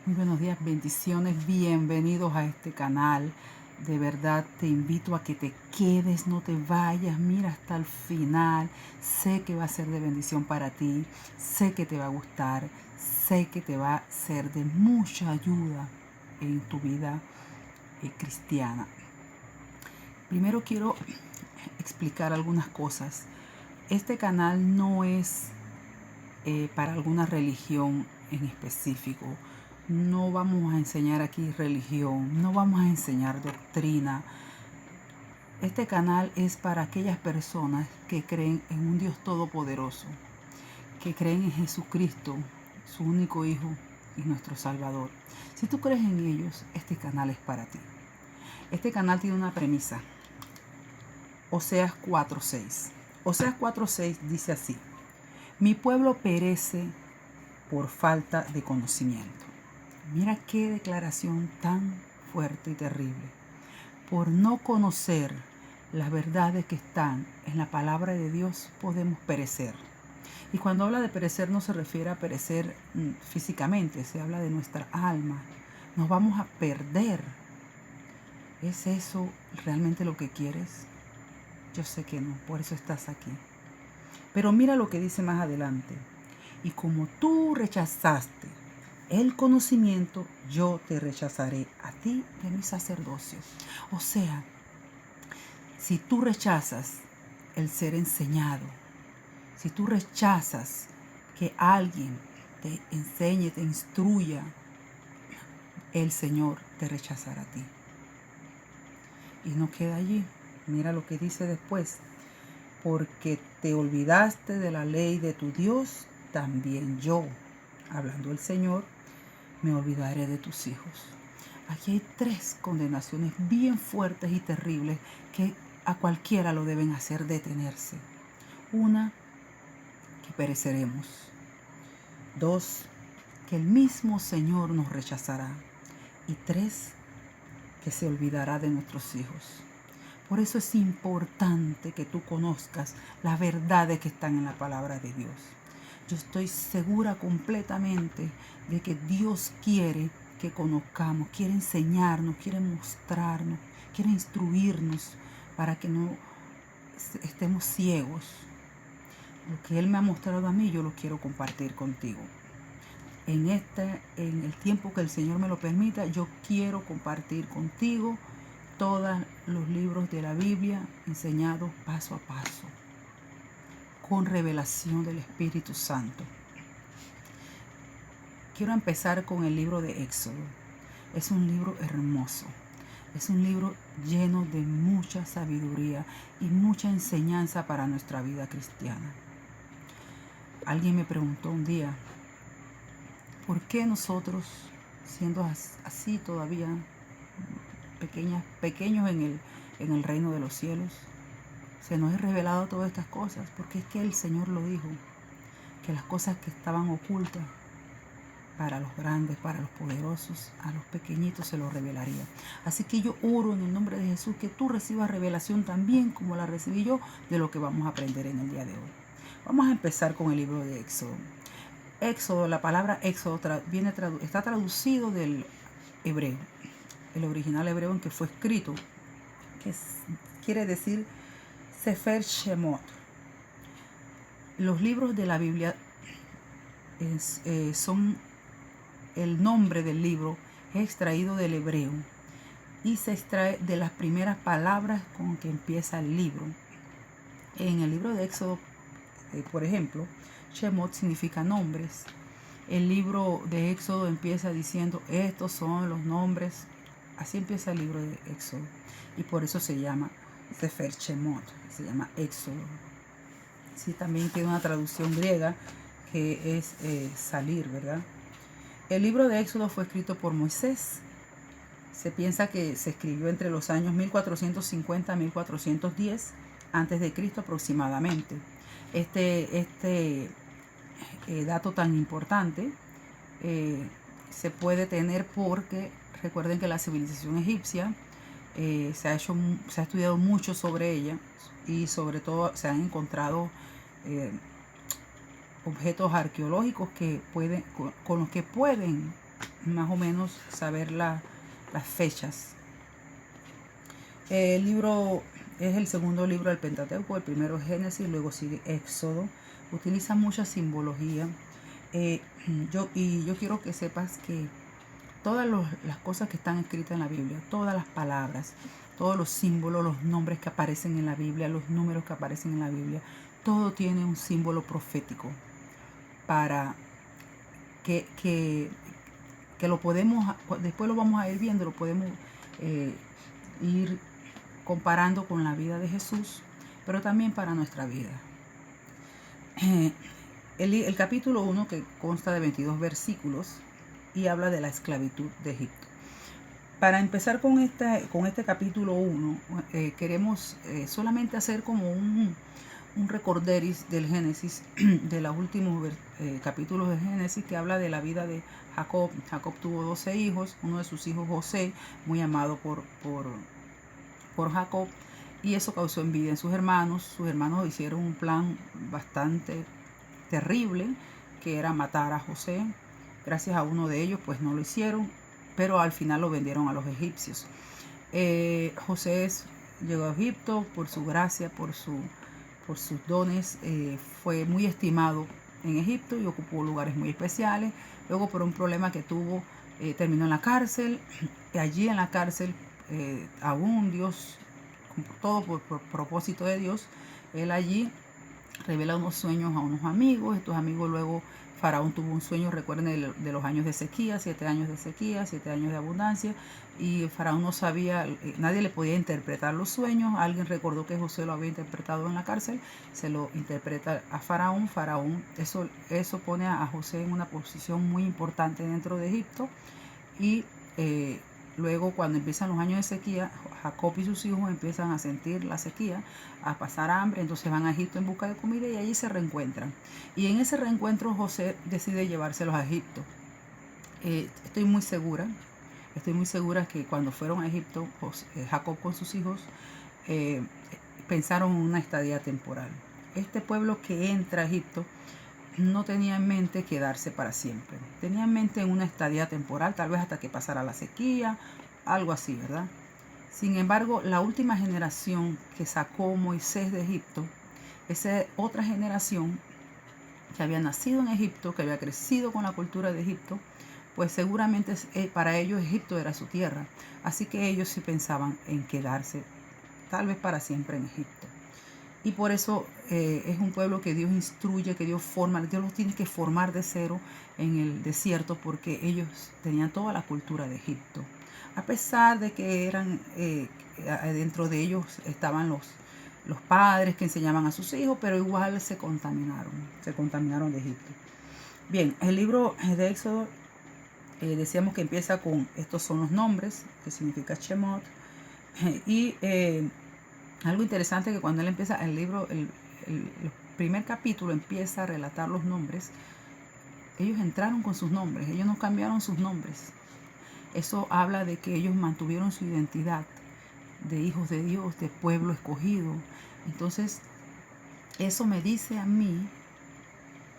Muy buenos días, bendiciones, bienvenidos a este canal. De verdad te invito a que te quedes, no te vayas, mira hasta el final. Sé que va a ser de bendición para ti, sé que te va a gustar, sé que te va a ser de mucha ayuda en tu vida cristiana. Primero quiero explicar algunas cosas. Este canal no es para alguna religión en específico. No vamos a enseñar aquí religión, no vamos a enseñar doctrina. Este canal es para aquellas personas que creen en un Dios todopoderoso, que creen en Jesucristo, su único Hijo y nuestro Salvador. Si tú crees en ellos, este canal es para ti. Este canal tiene una premisa. Oseas 4:6. Oseas 4:6 dice así: mi pueblo perece por falta de conocimiento. Mira qué declaración tan fuerte y terrible. Por no conocer las verdades que están en la palabra de Dios, podemos perecer. Y cuando habla de perecer, no se refiere a perecer físicamente, se habla de nuestra alma. Nos vamos a perder. ¿Es eso realmente lo que quieres? Yo sé que no, por eso estás aquí. Pero mira lo que dice más adelante. Y como tú rechazaste el conocimiento, yo te rechazaré a ti de mi sacerdocio. O sea, si tú rechazas el ser enseñado, si tú rechazas que alguien te enseñe, te instruya, el Señor te rechazará a ti. Y no queda allí. Mira lo que dice después. Porque te olvidaste de la ley de tu Dios, también yo, hablando el Señor, me olvidaré de tus hijos. Aquí hay 3 condenaciones bien fuertes y terribles que a cualquiera lo deben hacer detenerse. 1, que pereceremos. 2, que el mismo Señor nos rechazará. Y 3, que se olvidará de nuestros hijos. Por eso es importante que tú conozcas las verdades que están en la palabra de Dios. Yo estoy segura completamente de que Dios quiere que conozcamos, quiere enseñarnos, quiere mostrarnos, quiere instruirnos para que no estemos ciegos. Lo que Él me ha mostrado a mí, yo lo quiero compartir contigo. En el tiempo que el Señor me lo permita, yo quiero compartir contigo todos los libros de la Biblia enseñados paso a paso, con revelación del Espíritu Santo. Quiero empezar con el libro de Éxodo. Es un libro hermoso. Es un libro lleno de mucha sabiduría y mucha enseñanza para nuestra vida cristiana. Alguien me preguntó un día, ¿por qué nosotros, siendo así todavía pequeños en el reino de los cielos, se nos ha revelado todas estas cosas? Porque es que el Señor lo dijo, que las cosas que estaban ocultas para los grandes, para los poderosos, a los pequeñitos se los revelaría. Así que yo oro en el nombre de Jesús que tú recibas revelación también como la recibí yo de lo que vamos a aprender en el día de hoy. Vamos a empezar con el libro de Éxodo. Éxodo, la palabra Éxodo está traducido del hebreo, el original hebreo en que fue escrito, que quiere decir Sefer Shemot. Los libros de la Biblia son el nombre del libro es extraído del hebreo y se extrae de las primeras palabras con que empieza el libro. En el libro de Éxodo, por ejemplo, Shemot significa nombres. El libro de Éxodo empieza diciendo, estos son los nombres. Así empieza el libro de Éxodo. Y por eso se llama Sefer Shemot, se llama Éxodo. Sí, también tiene una traducción griega que es salir, ¿verdad? El libro de Éxodo fue escrito por Moisés. Se piensa que se escribió entre los años 1450 a 1410 antes de Cristo aproximadamente. Este dato tan importante se puede tener porque recuerden que la civilización egipcia se ha estudiado mucho sobre ella y sobre todo se han encontrado objetos arqueológicos con los que pueden más o menos saber las fechas. El libro es el segundo libro del Pentateuco, el primero es Génesis, luego sigue Éxodo. Utiliza mucha simbología. Yo quiero que sepas que todas las cosas que están escritas en la Biblia, todas las palabras, todos los símbolos, los nombres que aparecen en la Biblia, los números que aparecen en la Biblia, todo tiene un símbolo profético para que lo podemos, después lo vamos a ir viendo, lo podemos ir comparando con la vida de Jesús, pero también para nuestra vida. El capítulo 1, que consta de 22 versículos, y habla de la esclavitud de Egipto. Para empezar con este capítulo 1, queremos solamente hacer como un recorderis del Génesis, de los últimos capítulos de Génesis, que habla de la vida de Jacob. Jacob tuvo 12 hijos, uno de sus hijos José, muy amado por Jacob, y eso causó envidia en sus hermanos. Sus hermanos hicieron un plan bastante terrible, que era matar a José. Gracias a uno de ellos pues no lo hicieron, pero al final lo vendieron a los egipcios. José llegó a Egipto por su gracia, por sus dones, fue muy estimado en Egipto y ocupó lugares muy especiales. Luego, por un problema que tuvo, terminó en la cárcel. Y allí en la cárcel, aún Dios, todo por propósito de Dios, él allí revela unos sueños a unos amigos. Estos amigos luego, Faraón tuvo un sueño, recuerden, de los años de sequía, 7 años de sequía, 7 años de abundancia, y Faraón no sabía, nadie le podía interpretar los sueños. Alguien recordó que José lo había interpretado en la cárcel, se lo interpreta a Faraón. Eso pone a José en una posición muy importante dentro de Egipto, y luego, cuando empiezan los años de sequía, Jacob y sus hijos empiezan a sentir la sequía, a pasar hambre. Entonces van a Egipto en busca de comida y allí se reencuentran. Y en ese reencuentro José decide llevárselos a Egipto. Estoy muy segura que cuando fueron a Egipto, Jacob con sus hijos pensaron en una estadía temporal. Este pueblo que entra a Egipto no tenía en mente quedarse para siempre. Tenía en mente una estadía temporal, tal vez hasta que pasara la sequía, algo así, ¿verdad? Sin embargo, la última generación que sacó Moisés de Egipto, esa otra generación que había nacido en Egipto, que había crecido con la cultura de Egipto, pues seguramente para ellos Egipto era su tierra. Así que ellos sí pensaban en quedarse, tal vez para siempre, en Egipto. Y por eso es un pueblo que Dios instruye, que Dios forma. Dios los tiene que formar de cero en el desierto, porque ellos tenían toda la cultura de Egipto. A pesar de que eran, dentro de ellos estaban los padres que enseñaban a sus hijos, pero igual se contaminaron de Egipto. Bien, el libro de Éxodo, decíamos que empieza con, estos son los nombres, que significa Shemot, y algo interesante, que cuando él empieza el libro, el primer capítulo empieza a relatar los nombres. Ellos entraron con sus nombres, ellos no cambiaron sus nombres. Eso habla de que ellos mantuvieron su identidad de hijos de Dios, de pueblo escogido. Entonces, eso me dice a mí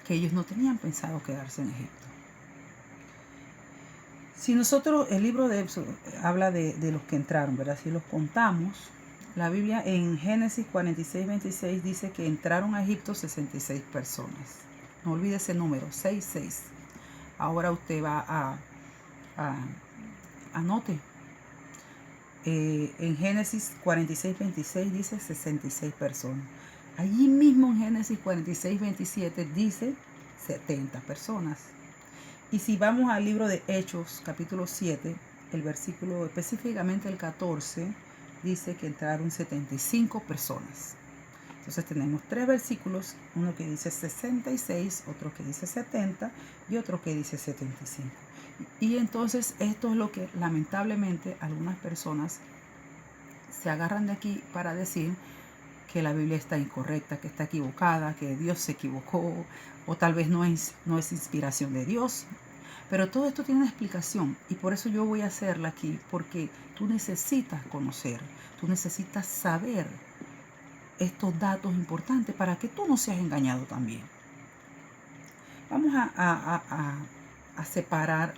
que ellos no tenían pensado quedarse en Egipto. Si nosotros, el libro de Éxodo habla de los que entraron, ¿verdad? Si los contamos, la Biblia en Génesis 46:26 dice que entraron a Egipto 66 personas. No olvide ese número, 66. Ahora usted va anote. En Génesis 46:26 dice 66 personas. Allí mismo en Génesis 46:27 dice 70 personas. Y si vamos al libro de Hechos, capítulo 7, el versículo, específicamente el 14, dice que entraron 75 personas. Entonces tenemos 3 versículos, uno que dice 66, otro que dice 70 y otro que dice 75. Y entonces esto es lo que lamentablemente algunas personas se agarran de aquí para decir que la Biblia está incorrecta, que está equivocada, que Dios se equivocó, o tal vez no es inspiración de Dios. Pero todo esto tiene una explicación, y por eso yo voy a hacerla aquí, porque tú necesitas conocer, tú necesitas saber estos datos importantes para que tú no seas engañado también. Vamos a separar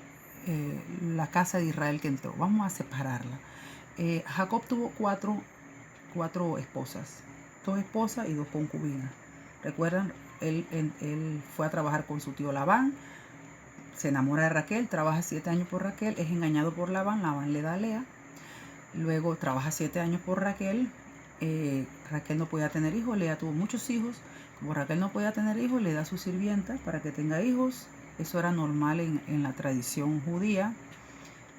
la casa de Israel que entró. Vamos a separarla. Jacob tuvo cuatro esposas, 2 esposas y 2 concubinas. ¿Recuerdan? Él fue a trabajar con su tío Labán, se enamora de Raquel, trabaja 7 años por Raquel, es engañado por Labán, Labán le da a Lea, luego trabaja 7 años por Raquel, Raquel no podía tener hijos, Lea tuvo muchos hijos, como Raquel no podía tener hijos, le da a su sirvienta para que tenga hijos, eso era normal en la tradición judía.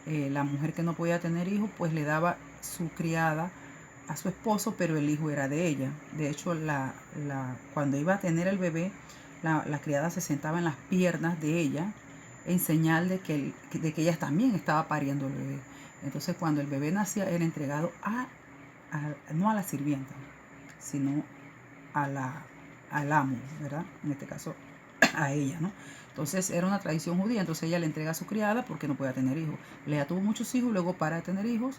La mujer que no podía tener hijos, pues le daba su criada a su esposo, pero el hijo era de ella. De hecho, cuando iba a tener el bebé, la criada se sentaba en las piernas de ella en señal de que ella también estaba pariendo el bebé. Entonces, cuando el bebé nacía, era entregado no a la sirvienta, sino al amo, ¿verdad? En este caso, a ella, ¿no? Entonces era una tradición judía, entonces ella le entrega a su criada porque no podía tener hijos. Lea tuvo muchos hijos, luego para de tener hijos,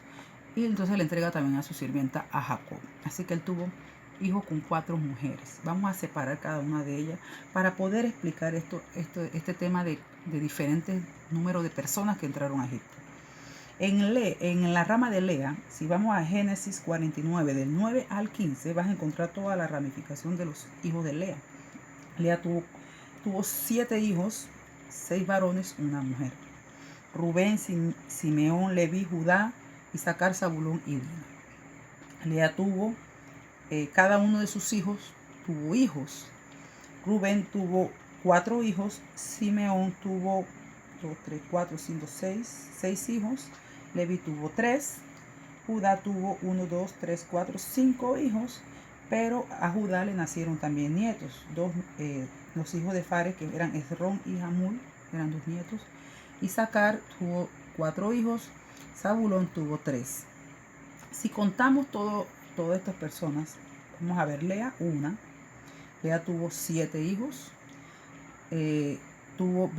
y entonces le entrega también a su sirvienta, a Jacob. Así que él tuvo hijos con 4 mujeres. Vamos a separar cada una de ellas para poder explicar este tema de diferentes números de personas que entraron a Egipto. En la rama de Lea, si vamos a Génesis 49, del 9 al 15, vas a encontrar toda la ramificación de los hijos de Lea. Lea tuvo 7 hijos, 6 varones, 1 mujer. Rubén, Simeón, Leví, Judá, Isaacar, Zabulón y Dina. Lea tuvo, cada uno de sus hijos tuvo hijos. Rubén tuvo 4 hijos, Simeón tuvo 2, 3, 4, 5, 6 hijos. Leví tuvo 3, Judá tuvo 1, 2, 3, 4, 5 hijos, pero a Judá le nacieron también nietos. Los hijos de Fares, que eran Esrón y Hamul, eran 2 nietos. Isaacar tuvo 4 hijos, Zabulón tuvo 3. Si contamos todas estas personas, vamos a ver, Lea tuvo 7 hijos, tuvo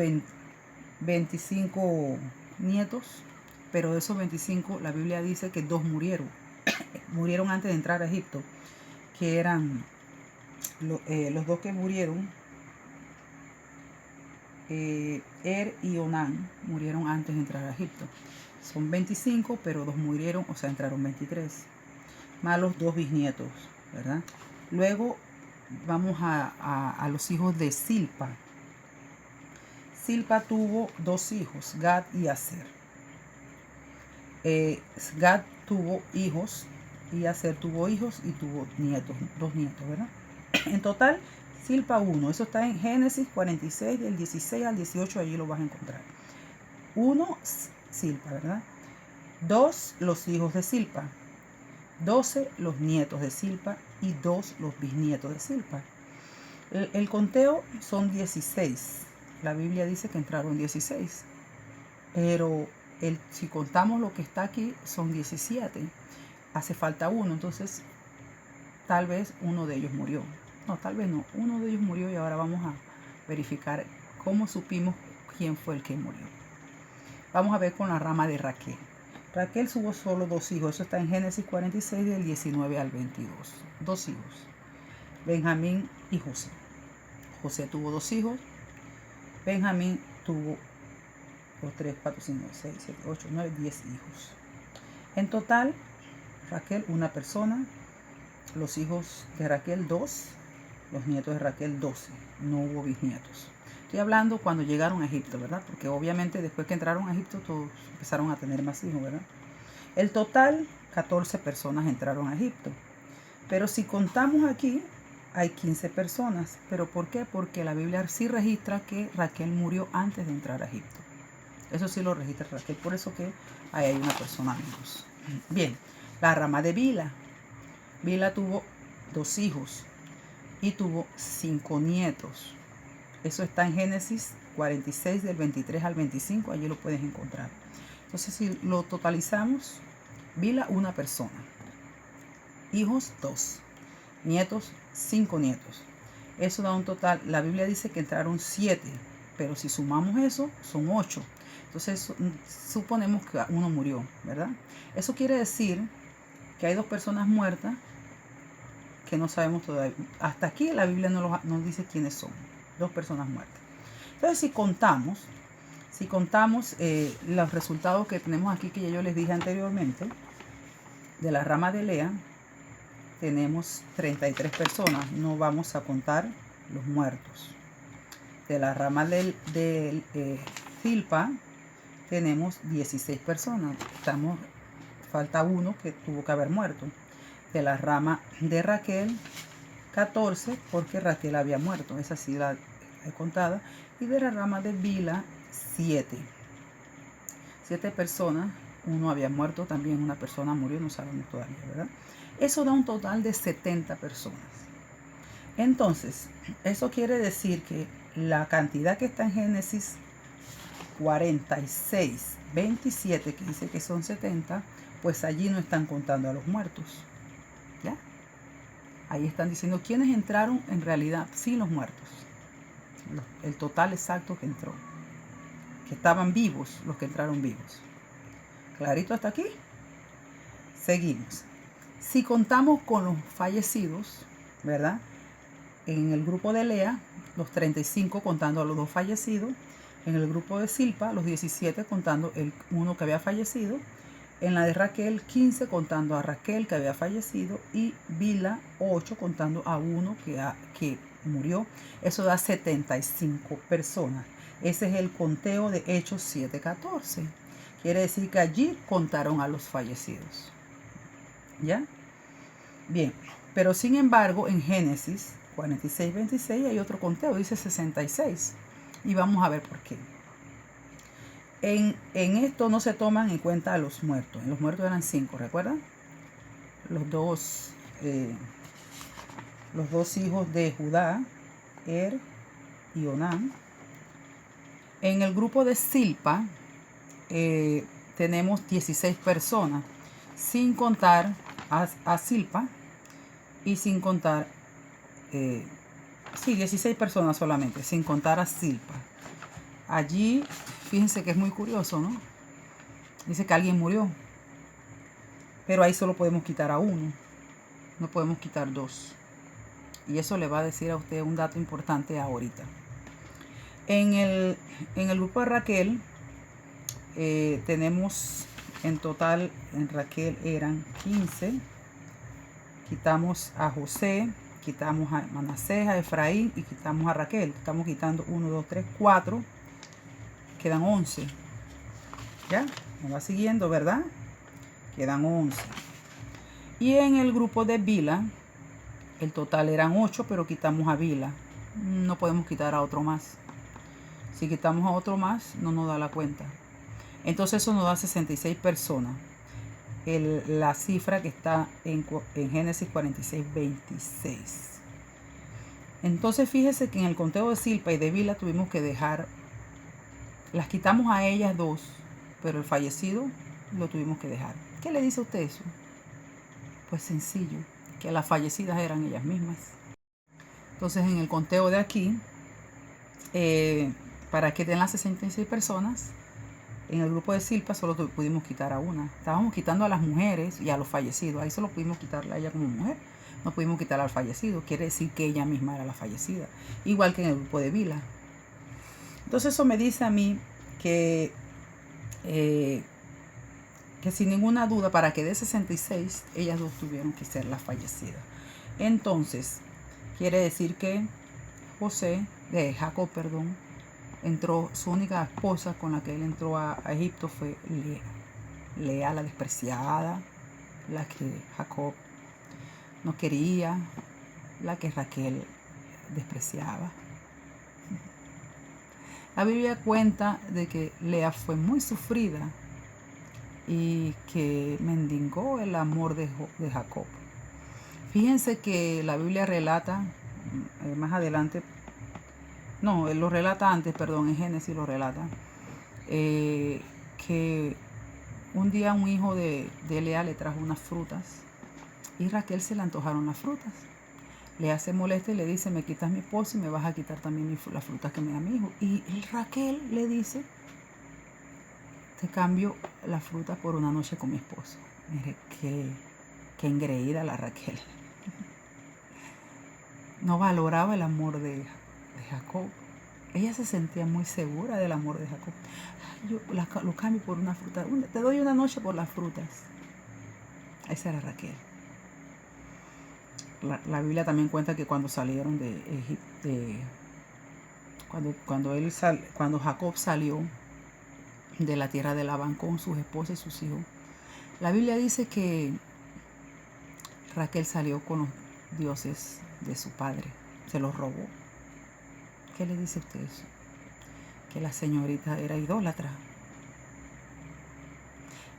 25 nietos, pero de esos 25 la Biblia dice que 2 murieron. Murieron antes de entrar a Egipto, que eran los 2 que murieron, y Onán, murieron antes de entrar a Egipto. Son 25, pero 2 murieron, o sea, entraron 23, más los 2 bisnietos, ¿verdad? Luego vamos a los hijos de Silpa. Silpa tuvo 2 hijos, Gad y Aser. Gad tuvo hijos y Aser tuvo hijos y tuvo nietos, 2 nietos, ¿verdad? En total, Silpa 1, eso está en Génesis 46, del 16 al 18, allí lo vas a encontrar. 1, Silpa, ¿verdad? 2, los hijos de Silpa. 12, los nietos de Silpa. Y 2, los bisnietos de Silpa. El conteo son 16. La Biblia dice que entraron 16. Pero si contamos lo que está aquí, son 17. Hace falta 1, entonces tal vez uno de ellos murió. No, tal vez no. Uno de ellos murió y ahora vamos a verificar cómo supimos quién fue el que murió. Vamos a ver con la rama de Raquel. Raquel tuvo solo 2 hijos. Eso está en Génesis 46, del 19 al 22. 2 hijos. Benjamín y José. José tuvo 2 hijos. Benjamín tuvo 3, 4, 5, 6, 7, 8, 9, 10 hijos. En total, Raquel, 1 persona. Los hijos de Raquel, 2. Los nietos de Raquel, 12. No hubo bisnietos. Estoy hablando cuando llegaron a Egipto, ¿verdad? Porque obviamente después que entraron a Egipto todos empezaron a tener más hijos, ¿verdad? El total, 14 personas entraron a Egipto. Pero si contamos aquí, hay 15 personas. ¿Pero por qué? Porque la Biblia sí registra que Raquel murió antes de entrar a Egipto. Eso sí lo registra Raquel, por eso que ahí hay 1 persona menos. Bien, la rama de Bila. Bila tuvo 2 hijos y tuvo 5 nietos. Eso está en Génesis 46, del 23 al 25, allí lo puedes encontrar. Entonces, si lo totalizamos, Bila, 1 persona. Hijos, 2. Nietos, 5 nietos. Eso da un total, la Biblia dice que entraron 7, pero si sumamos eso, son 8. Entonces, suponemos que 1 murió, ¿verdad? Eso quiere decir que hay 2 personas muertas que no sabemos todavía. Hasta aquí la Biblia no dice quiénes son. 2 personas muertas. Entonces, si contamos, Si contamos los resultados que tenemos aquí, que ya yo les dije anteriormente, de la rama de Lea, tenemos 33 personas. No vamos a contar los muertos. De la rama del Zilpa, tenemos 16 personas. Falta uno que tuvo que haber muerto. De la rama de Raquel, 14, porque Raquel había muerto. Esa sí la he contada. Y de la rama de Bila, 7. 7 personas. Uno había muerto, también una persona murió, no sabemos todavía, ¿verdad? Eso da un total de 70 personas. Entonces, eso quiere decir que la cantidad que está en Génesis 46, 27, que dice que son 70, pues allí no están contando a los muertos. ¿Ya? Ahí están diciendo quiénes entraron en realidad sin los muertos. El total exacto que entró. Que estaban vivos, los que entraron vivos. ¿Clarito hasta aquí? Seguimos. Si contamos con los fallecidos, ¿verdad? En el grupo de Lea, los 35 contando a los 2 fallecidos. En el grupo de Zilpa, los 17 contando el uno que había fallecido. En la de Raquel, 15 contando a Raquel que había fallecido. Y Bila, 8 contando a uno que murió. Eso da 75 personas. Ese es el conteo de Hechos 7:14. Quiere decir que allí contaron a los fallecidos. ¿Ya? Bien, pero sin embargo en Génesis 46:26 hay otro conteo, dice 66. Y vamos a ver por qué. En esto no se toman en cuenta a los muertos. Los muertos eran 5, ¿recuerdan? Los dos hijos de Judá, Er y Onán. En el grupo de Zilpa tenemos 16 personas, sin contar a Zilpa y sin contar, 16 personas solamente, sin contar a Zilpa. Allí, fíjense que es muy curioso, ¿no? Dice que alguien murió, pero ahí solo podemos quitar a uno, no podemos quitar 2. Y eso le va a decir a usted un dato importante ahorita. En el grupo de Raquel, tenemos en total, en Raquel eran 15. Quitamos a José, quitamos a Manasés, a Efraín y quitamos a Raquel. Estamos quitando 1, 2, 3, 4. Quedan 11. ¿Ya? Me va siguiendo, ¿verdad? Quedan 11. Y en el grupo de Bila, el total eran 8, pero quitamos a Bila. No podemos quitar a otro más. Si quitamos a otro más, no nos da la cuenta. Entonces eso nos da 66 personas. La cifra que está en Génesis 46:26. Entonces fíjese que en el conteo de Zilpa y de Bila tuvimos que dejar, las quitamos a ellas 2, pero el fallecido lo tuvimos que dejar. ¿Qué le dice a usted eso? Pues sencillo, que las fallecidas eran ellas mismas. Entonces en el conteo de aquí, para que den las 66 personas, en el grupo de Zilpa solo pudimos quitar a una. Estábamos quitando a las mujeres y a los fallecidos. Ahí solo pudimos quitarla a ella como mujer. No pudimos quitar al fallecido. Quiere decir que ella misma era la fallecida. Igual que en el grupo de Bila. Entonces eso me dice a mí que sin ninguna duda, para que dé 66, ellas 2 tuvieron que ser las fallecidas. Entonces, quiere decir que Jacob, entró, su única esposa con la que él entró a Egipto fue Lea. Lea, la despreciada, la que Jacob no quería, la que Raquel despreciaba. La Biblia cuenta de que Lea fue muy sufrida y que mendigó el amor de Jacob. Fíjense que la Biblia relata más adelante, no, él lo relata antes, perdón, en Génesis lo relata, que un día un hijo de Lea le trajo unas frutas y Raquel se le antojaron las frutas. Lea se molesta y le dice, me quitas mi esposo y me vas a quitar también las frutas que me da mi hijo. Y Raquel le dice, te cambio las frutas por una noche con mi esposo. Mire, qué engreída la Raquel. No valoraba el amor de Jacob. Ella se sentía muy segura del amor de Jacob. Yo lo cambio por una fruta. Te doy una noche por las frutas. Esa era Raquel. La Biblia también cuenta que cuando salieron de Egipto, cuando Jacob salió de la tierra de Labán con sus esposas y sus hijos, la Biblia dice que Raquel salió con los dioses de su padre, se los robó. ¿Qué le dice usted eso? Que la señorita era idólatra.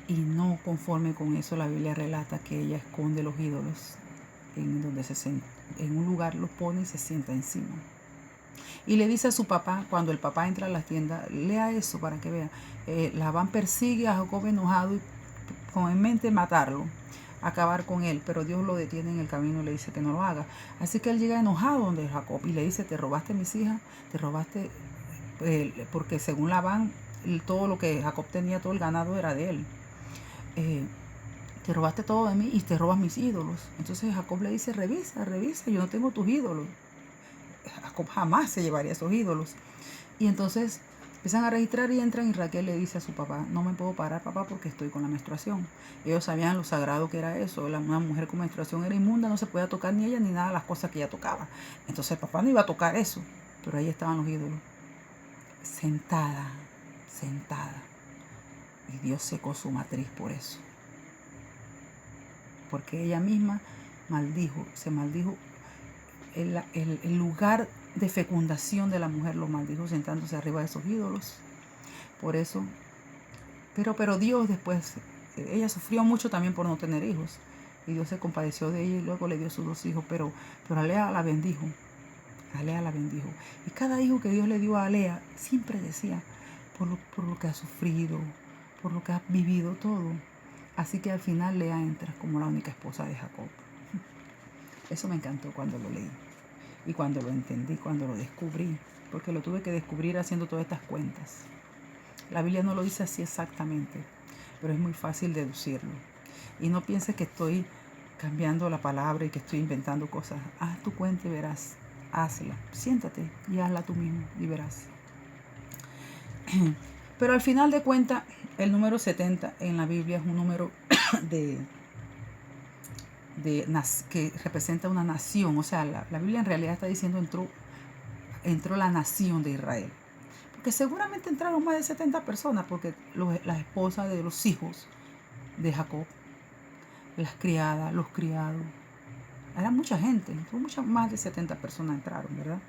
Y no conforme con eso, la Biblia relata que ella esconde los ídolos en un lugar, los pone y se sienta encima. Y le dice a su papá, cuando el papá entra a la tienda, lea eso para que vea. Labán persigue a Jacob enojado y con en mente matarlo, acabar con él, pero Dios lo detiene en el camino y le dice que no lo haga. Así que él llega enojado donde Jacob y le dice, te robaste mis hijas, te robaste, porque según Labán, todo lo que Jacob tenía, todo el ganado era de él. Te robaste todo de mí y te robas mis ídolos. Entonces Jacob le dice, revisa, yo no tengo tus ídolos. Jacob jamás se llevaría esos ídolos. Y entonces empiezan a registrar y entran y Raquel le dice a su papá, no me puedo parar, papá, porque estoy con la menstruación. Ellos sabían lo sagrado que era eso. Una mujer con menstruación era inmunda, no se podía tocar ni ella ni nada de las cosas que ella tocaba. Entonces el papá no iba a tocar eso, pero ahí estaban los ídolos. Sentada. Y Dios secó su matriz por eso. Porque ella misma se maldijo el lugar de fecundación de la mujer, lo maldijo sentándose arriba de esos ídolos. Por eso, pero Dios después, ella sufrió mucho también por no tener hijos. Y Dios se compadeció de ella y luego le dio sus 2 hijos, pero a Lea la bendijo. Y cada hijo que Dios le dio a Lea, siempre decía, por lo que ha sufrido, por lo que ha vivido todo. Así que al final Lea entra como la única esposa de Jacob. Eso me encantó cuando lo leí y cuando lo entendí, cuando lo descubrí, porque lo tuve que descubrir haciendo todas estas cuentas. La Biblia no lo dice así exactamente, pero es muy fácil deducirlo. Y no pienses que estoy cambiando la palabra y que estoy inventando cosas. Haz tu cuenta y verás. Hazla. Siéntate y hazla tú mismo y verás. Pero al final de cuentas, el número 70 en la Biblia es un número que representa una nación. O sea, la Biblia en realidad está diciendo entró la nación de Israel. Porque seguramente entraron más de 70 personas, porque las esposas de los hijos de Jacob, las criadas, los criados, era mucha gente, más de 70 personas entraron, ¿verdad?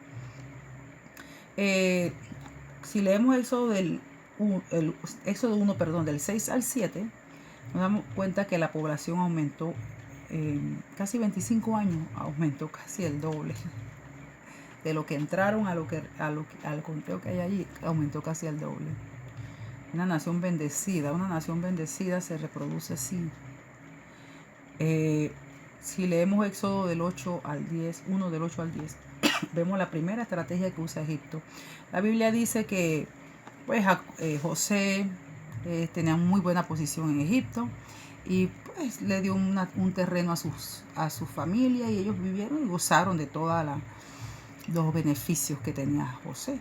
Si leemos el Éxodo 1, del 6 al 7, nos damos cuenta que la población aumentó casi 25 años, aumentó casi el doble. De lo que entraron al conteo que hay allí, aumentó casi el doble. Una nación bendecida se reproduce así. Si leemos Éxodo del 8 al 10, 1 del 8 al 10, vemos la primera estrategia que usa Egipto. La Biblia dice que José tenía muy buena posición en Egipto y pues le dio un terreno a su familia y ellos vivieron y gozaron de todos los beneficios que tenía José.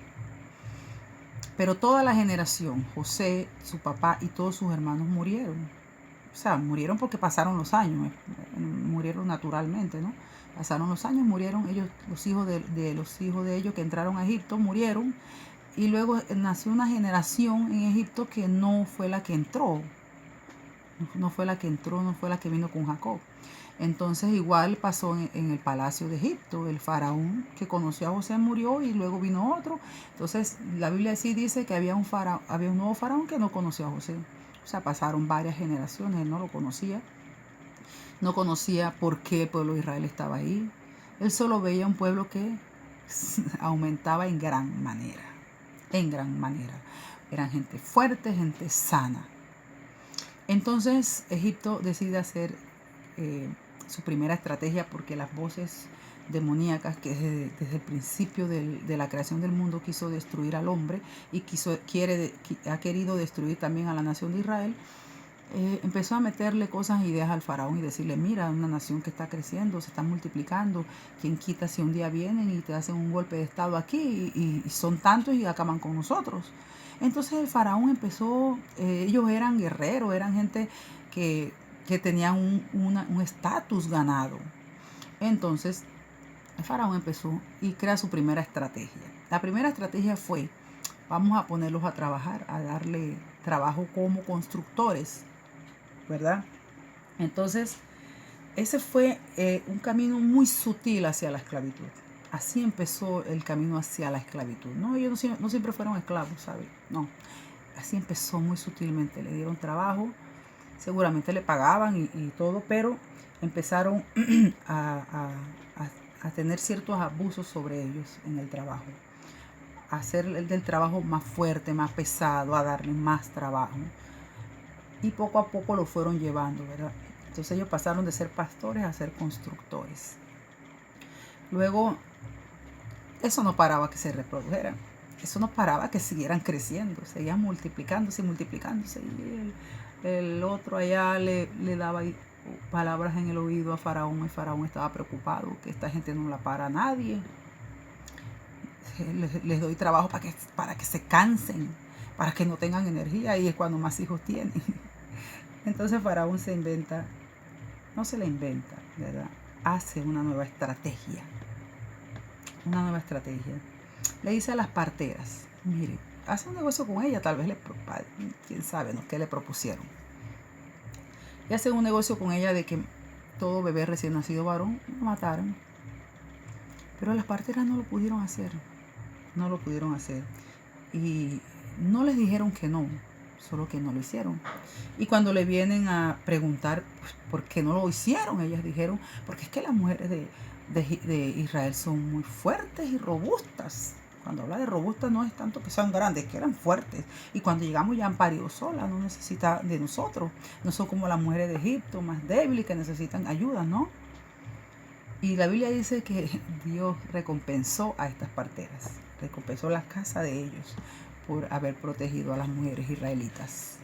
Pero toda la generación, José, su papá y todos sus hermanos murieron. O sea, murieron porque pasaron los años, murieron naturalmente, ¿no? Pasaron los años, murieron ellos, los hijos de ellos que entraron a Egipto, murieron. Y luego nació una generación en Egipto que no fue la que entró. No fue la que vino con Jacob. Entonces igual pasó en el palacio de Egipto. El faraón que conoció a José murió y luego vino otro. Entonces la Biblia sí dice que había un nuevo faraón que no conoció a José. O sea, pasaron varias generaciones, él no lo conocía. No conocía por qué el pueblo de Israel estaba ahí. Él solo veía un pueblo que aumentaba en gran manera. Eran gente fuerte, gente sana. Entonces Egipto decide hacer su primera estrategia porque las voces demoníacas que desde el principio de la creación del mundo quiso destruir al hombre y ha querido destruir también a la nación de Israel, empezó a meterle cosas e ideas al faraón y decirle, mira, una nación que está creciendo, se está multiplicando, quien quita si un día vienen y te hacen un golpe de estado aquí y son tantos y acaban con nosotros. Entonces el faraón empezó, ellos eran guerreros, eran gente que tenían un estatus ganado. Entonces el faraón empezó y crea su primera estrategia. La primera estrategia fue, vamos a ponerlos a trabajar, a darle trabajo como constructores, ¿verdad? Entonces, ese fue un camino muy sutil hacia la esclavitud. Así empezó el camino hacia la esclavitud. No, ellos no siempre fueron esclavos, ¿sabes? No, así empezó muy sutilmente. Le dieron trabajo, seguramente le pagaban y todo, pero empezaron a tener ciertos abusos sobre ellos en el trabajo. A hacer del trabajo más fuerte, más pesado, a darles más trabajo. Y poco a poco lo fueron llevando, ¿verdad? Entonces ellos pasaron de ser pastores a ser constructores. Luego, eso no paraba que se reprodujeran. Eso no paraba que siguieran creciendo. Seguían multiplicándose y multiplicándose. Y el otro allá le daba palabras en el oído a Faraón. Y Faraón estaba preocupado que esta gente no la para a nadie. Les doy trabajo para que se cansen, para que no tengan energía. Y es cuando más hijos tienen. Entonces Faraón se inventa, no se la inventa, ¿verdad? Hace una nueva estrategia. Una nueva estrategia. Le dice a las parteras, mire, hace un negocio con ella, tal vez quién sabe, ¿no? ¿Qué le propusieron? Y hace un negocio con ella de que todo bebé recién nacido varón lo mataron. Pero las parteras no lo pudieron hacer. No lo pudieron hacer. Y no les dijeron que no, solo que no lo hicieron. Y cuando le vienen a preguntar pues, por qué no lo hicieron, ellas dijeron, porque es que las mujeres de Israel son muy fuertes y robustas. Cuando habla de robustas no es tanto que sean grandes, que eran fuertes. Y cuando llegamos ya han parido solas, no necesita de nosotros. No son como las mujeres de Egipto, más débiles, que necesitan ayuda, ¿no? Y la Biblia dice que Dios recompensó a estas parteras, recompensó la casa de ellos por haber protegido a las mujeres israelitas.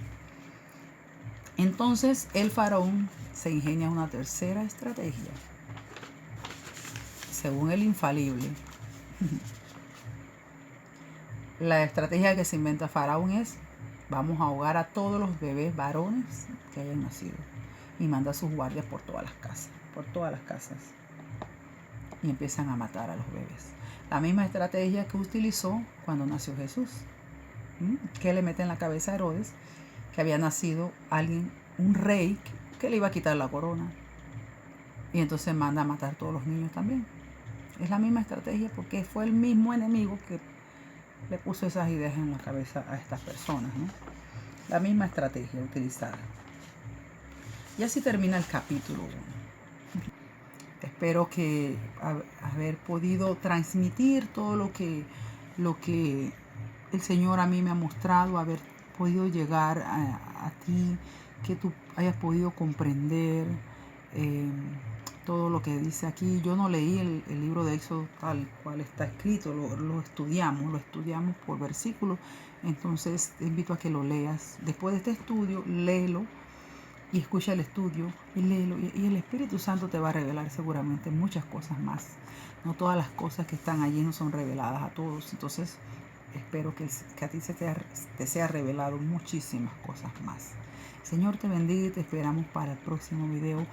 Entonces el faraón se ingenia una tercera estrategia, según el infalible. La estrategia que se inventa Faraón es, vamos a ahogar a todos los bebés varones que hayan nacido. Y manda a sus guardias por todas las casas, y empiezan a matar a los bebés. La misma estrategia que utilizó cuando nació Jesús. Que le mete en la cabeza a Herodes que había nacido alguien, un rey, que le iba a quitar la corona. Y entonces manda a matar a todos los niños también. Es la misma estrategia porque fue el mismo enemigo que le puso esas ideas en la cabeza a estas personas, ¿no? La misma estrategia utilizada. Y así termina el capítulo 1. Espero que haber podido transmitir todo lo que el Señor a mí me ha mostrado, haber podido llegar a ti, que tú hayas podido comprender todo lo que dice aquí. Yo no leí el libro de Éxodo tal cual está escrito, lo estudiamos por versículos. Entonces te invito a que lo leas. Después de este estudio, léelo y escucha el estudio y léelo. Y el Espíritu Santo te va a revelar seguramente muchas cosas más. No todas las cosas que están allí no son reveladas a todos. Entonces espero que a ti te sea revelado muchísimas cosas más. Señor te bendiga y te esperamos para el próximo video.